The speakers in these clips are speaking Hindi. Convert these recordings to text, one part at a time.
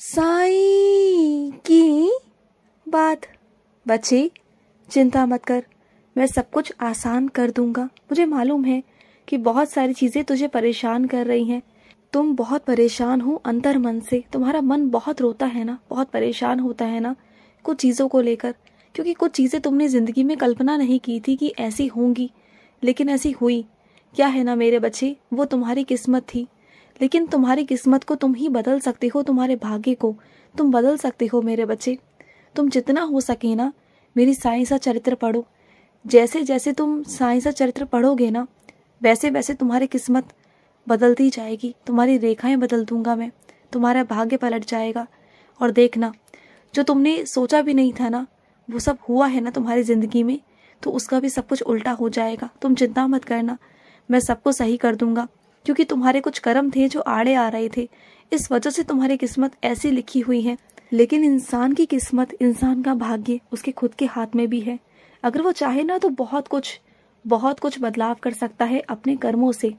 साईं की बात। बच्चे चिंता मत कर, मैं सब कुछ आसान कर दूंगा। मुझे मालूम है कि बहुत सारी चीजें तुझे परेशान कर रही हैं। तुम बहुत परेशान हो अंतर मन से, तुम्हारा मन बहुत रोता है ना, बहुत परेशान होता है ना कुछ चीज़ों को लेकर, क्योंकि कुछ चीज़ें तुमने ज़िंदगी में कल्पना नहीं की थी कि ऐसी होंगी, लेकिन ऐसी हुई। क्या है ना मेरे बच्चे, वो तुम्हारी किस्मत थी, लेकिन तुम्हारी किस्मत को तुम ही बदल सकते हो, तुम्हारे भाग्य को तुम बदल सकते हो मेरे बच्चे। तुम जितना हो सके ना मेरी साईं सा चरित्र पढ़ो। जैसे जैसे तुम साईं सा चरित्र पढ़ोगे ना, वैसे वैसे तुम्हारी किस्मत बदलती जाएगी, तुम्हारी रेखाएं बदल दूंगा मैं, तुम्हारा भाग्य पलट जाएगा। और देखना, जो तुमने सोचा भी नहीं था ना वो सब हुआ है ना तुम्हारी ज़िंदगी में, तो उसका भी सब कुछ उल्टा हो जाएगा। तुम चिंता मत करना, मैं सबको सही कर दूंगा, क्योंकि तुम्हारे कुछ कर्म थे जो आड़े आ रहे थे, इस वजह से तुम्हारी किस्मत ऐसी लिखी हुई है। लेकिन इंसान की किस्मत, इंसान का भाग्य उसके खुद के हाथ में भी है। अगर वो चाहे ना तो बहुत कुछ बदलाव कर सकता है अपने कर्मों से।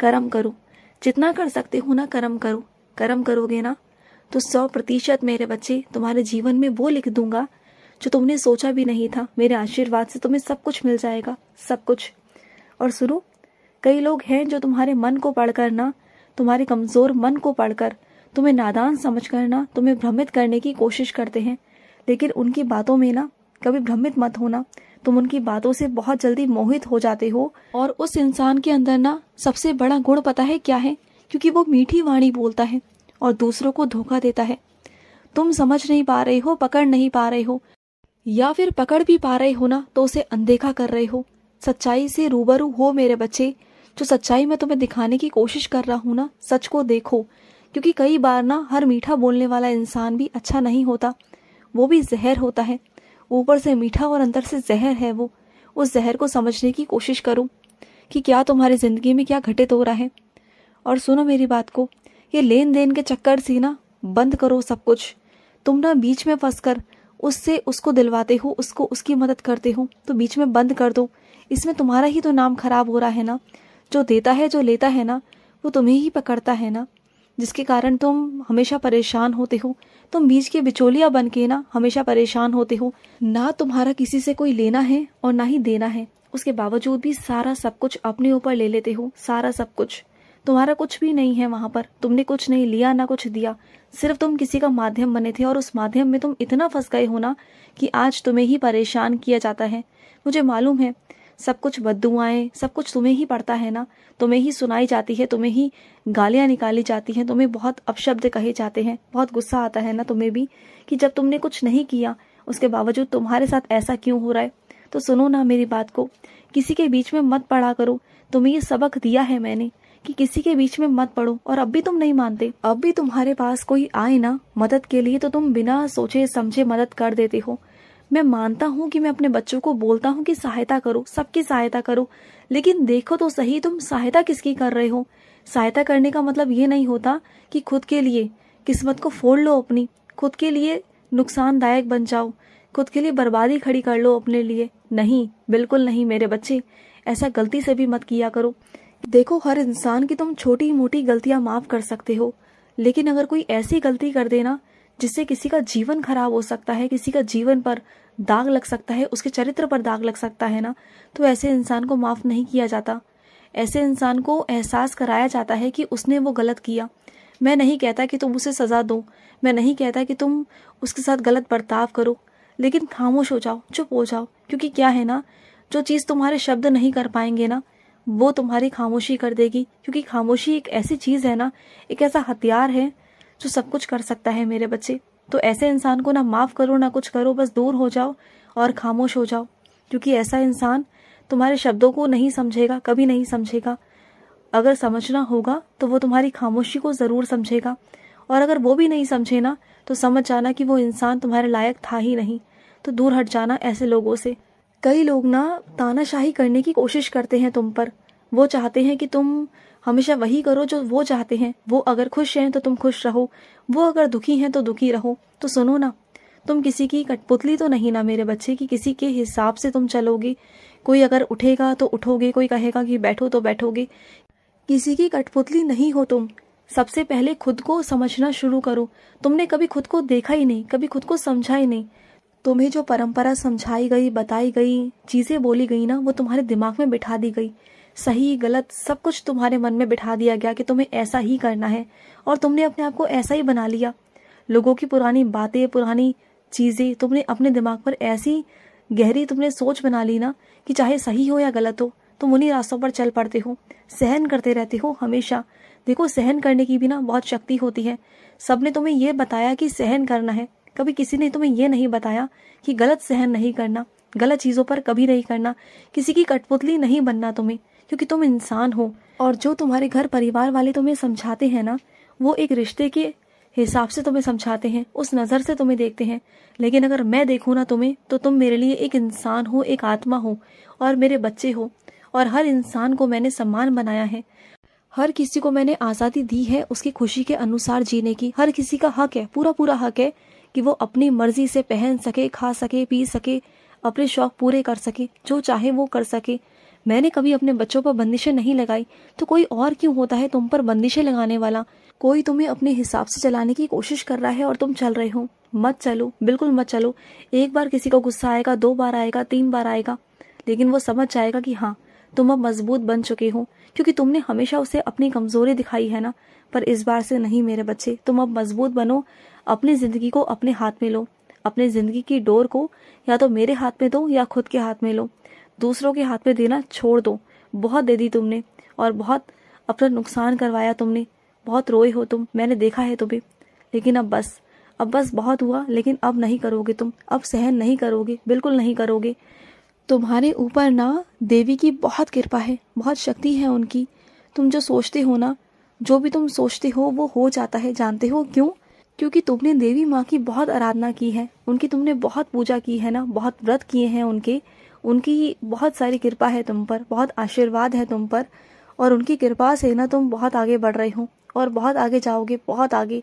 कर्म करो, जितना कर सकते हो ना कर्म करो। कर्म करोगे ना तो 100% मेरे बच्चे तुम्हारे जीवन में वो लिख दूंगा जो तुमने सोचा भी नहीं था। मेरे आशीर्वाद से तुम्हें सब कुछ मिल जाएगा, सब कुछ। और सुनो, कई लोग हैं जो तुम्हारे मन को पढ़कर ना, तुम्हारे कमज़ोर मन को पढ़कर तुम्हें नादान समझकर ना तुम्हें भ्रमित करने की कोशिश करते हैं, लेकिन उनकी बातों में ना कभी भ्रमित मत होना। तुम उनकी बातों से बहुत जल्दी मोहित हो जाते हो। और उस इंसान के अंदर ना सबसे बड़ा गुण पता है क्या है? क्योंकि वो मीठी वाणी बोलता है और दूसरों को धोखा देता है। तुम समझ नहीं पा रहे हो, पकड़ नहीं पा रहे हो, या फिर पकड़ भी पा रहे हो ना तो उसे अनदेखा कर रहे हो। सच्चाई से रूबरू हो मेरे बच्चे। जो सच्चाई मैं तुम्हें दिखाने की कोशिश कर रहा हूँ ना, सच को देखो, क्योंकि कई बार ना हर मीठा बोलने वाला इंसान भी अच्छा नहीं होता, वो भी जहर होता है। ऊपर से मीठा और अंदर से जहर है वो। उस जहर को समझने की कोशिश करो कि क्या तुम्हारी ज़िंदगी में क्या घटित हो रहा है। और सुनो मेरी बात को, ये लेन देन के चक्कर से ना बंद करो सब कुछ। तुम ना बीच में फंसकर उससे उसको दिलवाते हो, उसको उसकी मदद करते हो, तो बीच में बंद कर दो। इसमें तुम्हारा ही तो नाम खराब हो रहा है ना। जो देता है, जो लेता है ना, वो तुम्हें ही पकड़ता है ना, जिसके कारण तुम हमेशा परेशान होते हो। तुम बीच के बिचौलिया बन के ना हमेशा परेशान होते हो। ना तुम्हारा किसी से कोई लेना है और ना ही देना है, उसके बावजूद भी सारा सब कुछ अपने ऊपर ले लेते हो। सारा सब कुछ तुम्हारा कुछ भी नहीं है वहां पर। तुमने कुछ नहीं लिया ना कुछ दिया, सिर्फ तुम किसी का माध्यम बने थे, और उस माध्यम में तुम इतना फंस गए हो ना कि आज तुम्हें ही परेशान किया जाता है। मुझे मालूम है, सब कुछ बद्दुआएं, सब कुछ तुम्हें ही पड़ता है ना, तुम्हें ही सुनाई जाती है, तुम्हें ही गालियां निकाली जाती हैं, तुम्हें बहुत अपशब्द कहे जाते हैं। बहुत गुस्सा आता है ना तुम्हें भी कि जब तुमने कुछ नहीं किया उसके बावजूद तुम्हारे साथ ऐसा क्यों हो रहा है। तो सुनो ना मेरी बात को, किसी के बीच में मत पड़ा करो। तुम्हें ये सबक दिया है मैंने कि किसी के बीच में मत पड़ो, और अब भी तुम नहीं मानते। अब भी तुम्हारे पास कोई आए ना मदद के लिए तो तुम बिना सोचे समझे मदद कर देते हो। मैं मानता हूँ कि मैं अपने बच्चों को बोलता हूँ कि सहायता करो, सबकी सहायता करो, लेकिन देखो तो सही तुम सहायता किसकी कर रहे हो। सहायता करने का मतलब ये नहीं होता कि खुद के लिए किस्मत को फोड़ लो अपनी, खुद के लिए नुकसानदायक बन जाओ, खुद के लिए बर्बादी खड़ी कर लो अपने लिए। नहीं, बिल्कुल नहीं मेरे बच्चे, ऐसा गलती से भी मत किया करो। देखो, हर इंसान की तुम छोटी मोटी गलतियां माफ कर सकते हो, लेकिन अगर कोई ऐसी गलती कर देना जिससे किसी का जीवन खराब हो सकता है, किसी का जीवन पर दाग लग सकता है, उसके चरित्र पर दाग लग सकता है ना, तो ऐसे इंसान को माफ नहीं किया जाता। ऐसे इंसान को एहसास कराया जाता है कि उसने वो गलत किया। मैं नहीं कहता कि तुम उसे सजा दो, मैं नहीं कहता कि तुम उसके साथ गलत बर्ताव करो, लेकिन खामोश हो जाओ, चुप हो जाओ। क्योंकि क्या है ना, जो चीज़ तुम्हारे शब्द नहीं कर पाएंगे ना, वो तुम्हारी खामोशी कर देगी। क्योंकि खामोशी एक ऐसी चीज़ है ना, एक ऐसा हथियार है जो सब कुछ कर सकता है मेरे बच्चे। तो ऐसे इंसान को ना माफ़ करो ना कुछ करो, बस दूर हो जाओ और खामोश हो जाओ। क्योंकि ऐसा इंसान तुम्हारे शब्दों को नहीं समझेगा, कभी नहीं समझेगा। अगर समझना होगा तो वो तुम्हारी खामोशी को ज़रूर समझेगा, और अगर वो भी नहीं समझे ना तो समझ जाना कि वो इंसान तुम्हारे लायक था ही नहीं। तो दूर हट जाना ऐसे लोगों से। कई लोग ना तानाशाही करने की कोशिश करते हैं तुम पर। वो चाहते हैं कि तुम हमेशा वही करो जो वो चाहते हैं। वो अगर खुश हैं तो तुम खुश रहो, वो अगर दुखी हैं तो दुखी रहो। तो सुनो ना, तुम किसी की कठपुतली तो नहीं ना मेरे बच्चे, कि किसी के हिसाब से तुम चलोगे। कोई अगर उठेगा तो उठोगे, कोई कहेगा कि बैठो तो बैठोगे। किसी की कठपुतली नहीं हो तुम। सबसे पहले खुद को समझना शुरू करो। तुमने कभी खुद को देखा ही नहीं, कभी खुद को समझा ही नहीं। तुम्हें जो परंपरा समझाई गई, बताई गई, चीजें बोली गई ना, वो तुम्हारे दिमाग में बिठा दी गई। सही गलत सब कुछ तुम्हारे मन में बिठा दिया गया कि तुम्हें ऐसा ही करना है, और तुमने अपने आप को ऐसा ही बना लिया। लोगों की पुरानी बातें, पुरानी चीजें तुमने अपने दिमाग पर ऐसी गहरी तुमने सोच बना ली ना कि चाहे सही हो या गलत हो, तुम उन्हीं रास्तों पर चल पड़ते हो, सहन करते रहते हो हमेशा। देखो, सहन करने की भी ना बहुत शक्ति होती है। सबने तुम्हें ये बताया कि सहन करना है, कभी किसी ने तुम्हें ये नहीं बताया कि गलत सहन नहीं करना, गलत चीजों पर कभी नहीं करना, किसी की कठपुतली नहीं बनना तुम्हें, क्योंकि तुम इंसान हो। और जो तुम्हारे घर परिवार वाले तुम्हें समझाते हैं ना, वो एक रिश्ते के हिसाब से तुम्हें समझाते हैं, उस नजर से तुम्हें देखते हैं। लेकिन अगर मैं देखूँ ना तुम्हें, तो तुम मेरे लिए एक इंसान हो, एक आत्मा हो, और मेरे बच्चे हो। और हर इंसान को मैंने सम्मान बनाया है, हर किसी को मैंने आज़ादी दी है उसकी खुशी के अनुसार जीने की। हर किसी का हक है, पूरा पूरा हक है कि वो अपनी मर्जी से पहन सके, खा सके, पी सके, अपने शौक पूरे कर सके, जो चाहे वो कर सके। मैंने कभी अपने बच्चों पर बंदिशें नहीं लगाई, तो कोई और क्यों होता है तुम पर बंदिशें लगाने वाला? कोई तुम्हें अपने हिसाब से चलाने की कोशिश कर रहा है और तुम चल रहे हो। मत चलो, बिल्कुल मत चलो। एक बार किसी को गुस्सा आएगा, 2 बार आएगा, 3 बार आएगा, लेकिन वो समझ जाएगा कि हाँ, तुम अब मजबूत बन चुके हो, क्योंकि तुमने हमेशा उसे अपनी कमजोरी दिखाई है ना। पर इस बार से नहीं मेरे बच्चे, तुम अब मजबूत बनो, अपनी जिंदगी को अपने हाथ में लो। अपनी जिंदगी की डोर को या तो मेरे हाथ में दो या खुद के हाथ में लो। दूसरों के हाथ में देना छोड़ दो। बहुत दे दी तुमने और बहुत अपना नुकसान करवाया तुमने, बहुत रोए हो तुम, मैंने देखा है तुम्हें। लेकिन अब बस बहुत हुआ। लेकिन अब नहीं करोगे तुम, अब सहन नहीं करोगे, बिल्कुल नहीं करोगे। तुम्हारे ऊपर ना देवी की बहुत कृपा है, बहुत शक्ति है उनकी। तुम जो सोचते हो ना, जो भी तुम सोचते हो वो हो जाता है। जानते हो क्यों? क्योंकि तुमने देवी माँ की बहुत आराधना की है, उनकी तुमने बहुत पूजा की है ना, बहुत व्रत किए हैं उनकी बहुत सारी कृपा है तुम पर, बहुत आशीर्वाद है तुम पर। और उनकी कृपा से ना तुम बहुत आगे बढ़ रहे हो और बहुत आगे जाओगे, बहुत आगे।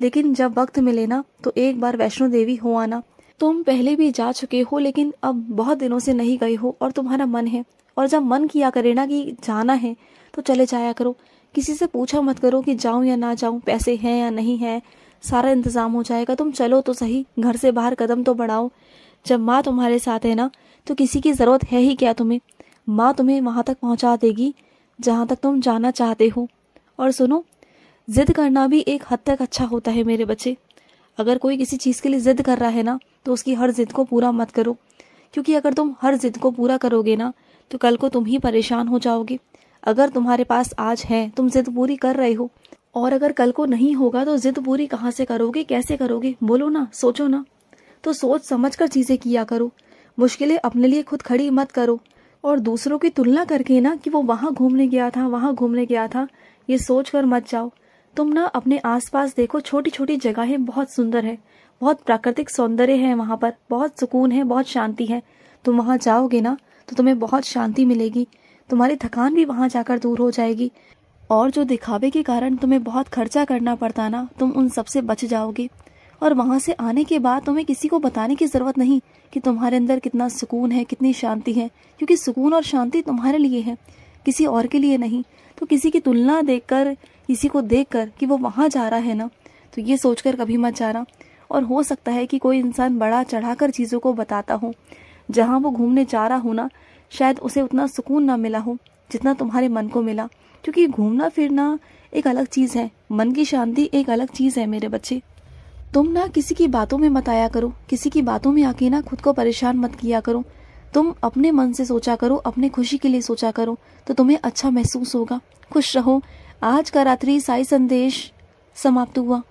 लेकिन जब वक्त मिले ना, तो एक बार वैष्णो देवी हो आना। तुम पहले भी जा चुके हो, लेकिन अब बहुत दिनों से नहीं गए हो और तुम्हारा मन है। और जब मन किया करे ना कि जाना है, तो चले जाया करो। किसी से पूछा मत करो कि जाऊं या ना जाऊं, पैसे हैं या नहीं है, सारा इंतजाम हो जाएगा। तुम चलो तो सही, घर से बाहर कदम तो बढ़ाओ। जब माँ तुम्हारे साथ है ना, तो किसी की जरूरत है ही क्या तुम्हें? माँ तुम्हें वहां तक पहुंचा देगी जहां तक तुम जाना चाहते हो। और सुनो, जिद करना भी एक हद तक अच्छा होता है मेरे बच्चे। अगर कोई किसी चीज के लिए जिद कर रहा है ना, तो उसकी हर जिद को पूरा मत करो, क्योंकि अगर तुम हर जिद को पूरा करोगे ना, तो कल को तुम ही परेशान हो जाओगे। अगर तुम्हारे पास आज है, तुम जिद पूरी कर रहे हो, और अगर कल को नहीं होगा तो जिद पूरी कहाँ से करोगे, कैसे करोगे? बोलो ना, सोचो ना। तो सोच समझ कर चीजें किया करो। मुश्किलें अपने लिए खुद खड़ी मत करो। और दूसरों की तुलना करके ना कि वो वहां घूमने गया था, वहां घूमने गया था, ये सोच कर मत जाओ। तुम ना अपने आसपास देखो, छोटी छोटी जगहें बहुत सुंदर है, बहुत प्राकृतिक सौंदर्य है वहां पर, बहुत सुकून है, बहुत शांति है। तुम वहां जाओगे ना, तो तुम्हें बहुत शांति मिलेगी। तुम्हारी थकान भी वहां जाकर दूर हो जाएगी। और जो दिखावे के कारण तुम्हें बहुत खर्चा करना पड़ता ना, तुम उन सब से बच जाओगे। और वहां से आने के बाद तुम्हें किसी को बताने की जरूरत नहीं कि तुम्हारे अंदर कितना सुकून है, कितनी शांति है, क्योंकि सुकून और शांति तुम्हारे लिए है, किसी और के लिए नहीं। तो किसी की तुलना देखकर, किसी को देखकर कि वो वहां जा रहा है ना, तो ये सोचकर कभी मत जाना। और हो सकता है कि कोई इंसान बड़ा चढ़ाकर चीजों को बताता हो, जहां वो घूमने जा रहा हो ना, शायद उसे उतना सुकून ना मिला हो जितना तुम्हारे मन को मिला। क्योंकि घूमना फिरना एक अलग चीज है, मन की शांति एक अलग चीज है मेरे बच्चे। तुम ना किसी की बातों में मत आया करो, किसी की बातों में आके ना खुद को परेशान मत किया करो। तुम अपने मन से सोचा करो, अपने खुशी के लिए सोचा करो, तो तुम्हें अच्छा महसूस होगा। खुश रहो। आज का रात्रि साई संदेश समाप्त हुआ।